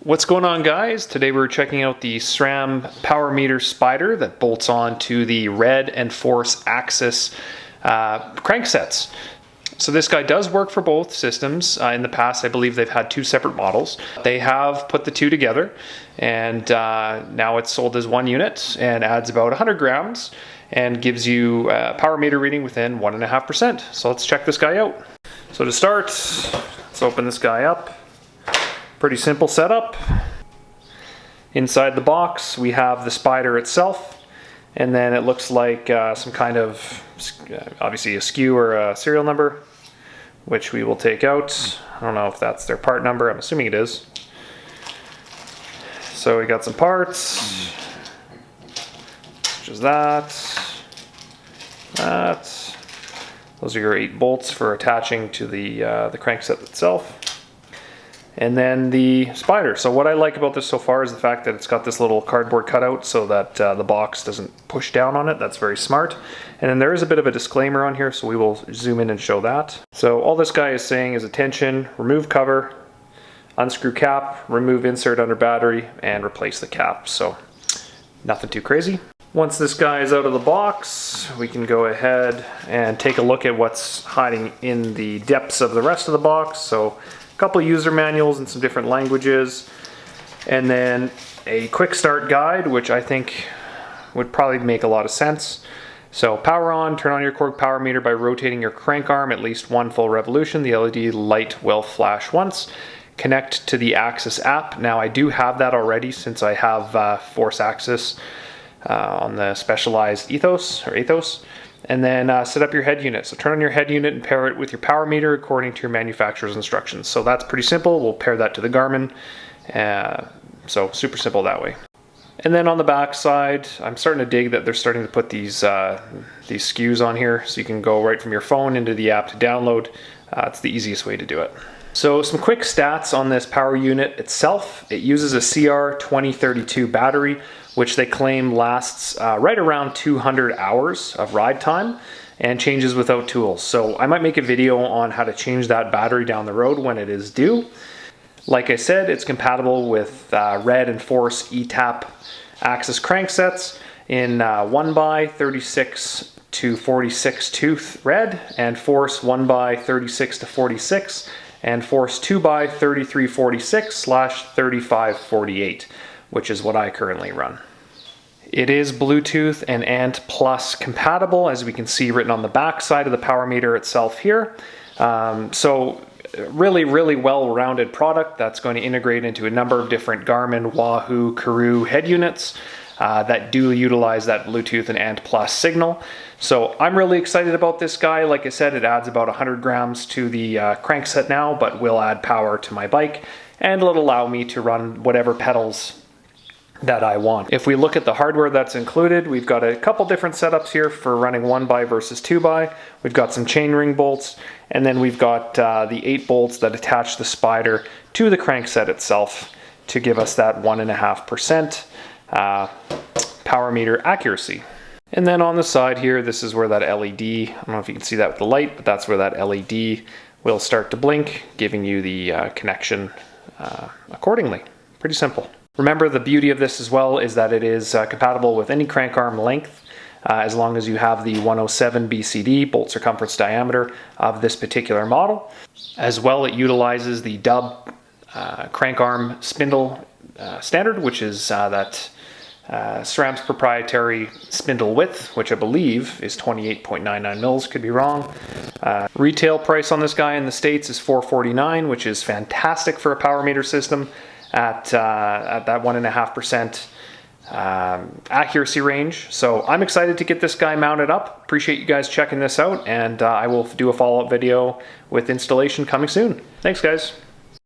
What's going on, guys? Today we're checking out the Sram power meter spider that bolts on to the Red and Force AXS cranksets. So this guy does work for both systems. In the past, I believe they've had two separate models. They have put the two together, and now it's sold as one unit and adds about 100 grams and gives you a power meter reading within 1.5%. So let's check this guy out. So to start, let's open this guy up. Pretty simple setup. Inside the box we have the spider itself, and then it looks like some kind of, obviously a SKU or a serial number, which we will take out. I don't know if that's their part number, I'm assuming it is. So we got some parts, which is that. Those are your 8 bolts for attaching to the crankset itself. And then the spider. So what I like about this so far is the fact that it's got this little cardboard cutout so that the box doesn't push down on it. That's very smart. And then there is a bit of a disclaimer on here, so we will zoom in and show that. So all this guy is saying is attention, remove cover, unscrew cap, remove insert under battery, and replace the cap. So nothing too crazy. Once this guy is out of the box, we can go ahead and take a look at what's hiding in the depths of the rest of the box. So a couple user manuals in some different languages, and then a quick start guide, which I think would probably make a lot of sense. So power on, turn on your Korg power meter by rotating your crank arm at least 1 full revolution. The LED light will flash once. Connect to the AXS app. Now I do have that already since I have Force AXS on the specialized Ethos. And then set up your head unit. So turn on your head unit and pair it with your power meter according to your manufacturer's instructions. So that's pretty simple. We'll pair that to the Garmin. So super simple that way. And then on the back side, I'm starting to dig that they're starting to put these SKUs on here, so you can go right from your phone into the app to download. It's the easiest way to do it. So some quick stats on this power unit itself. It uses a CR2032 battery, which they claim lasts right around 200 hours of ride time and changes without tools. So I might make a video on how to change that battery down the road when it is due. Like I said, it's compatible with Red and Force ETAP AXS cranksets in 1x36 to 46 tooth Red, and Force 1x36 to 46, and Force 2x3346/3548, which is what I currently run. It is Bluetooth and ANT Plus compatible, as we can see written on the back side of the power meter itself here. So really well-rounded product that's going to integrate into a number of different Garmin, Wahoo, Karoo head units that do utilize that Bluetooth and ANT Plus signal. So I'm really excited about this guy. Like I said, it adds about 100 grams to the crankset now, but will add power to my bike, and it'll allow me to run whatever pedals that I want. If we look at the hardware that's included, we've got a couple different setups here for running 1x versus 2x. We've got some chainring bolts, and then we've got the 8 bolts that attach the spider to the crankset itself to give us that 1.5% power meter accuracy. And then on the side here, this is where that LED, I don't know if you can see that with the light, but that's where that LED will start to blink, giving you the connection accordingly. Pretty simple. Remember, the beauty of this as well is that it is compatible with any crank arm length, as long as you have the 107 BCD, bolt circumference diameter, of this particular model. As well, it utilizes the Dub crank arm spindle standard, which is that SRAM's proprietary spindle width, which I believe is 28.99 mils, could be wrong. Retail price on this guy in the States is $449, which is fantastic for a power meter system at that 1.5% accuracy range. So I'm excited to get this guy mounted up. Appreciate you guys checking this out, and I will do a follow-up video with installation coming soon. Thanks, guys.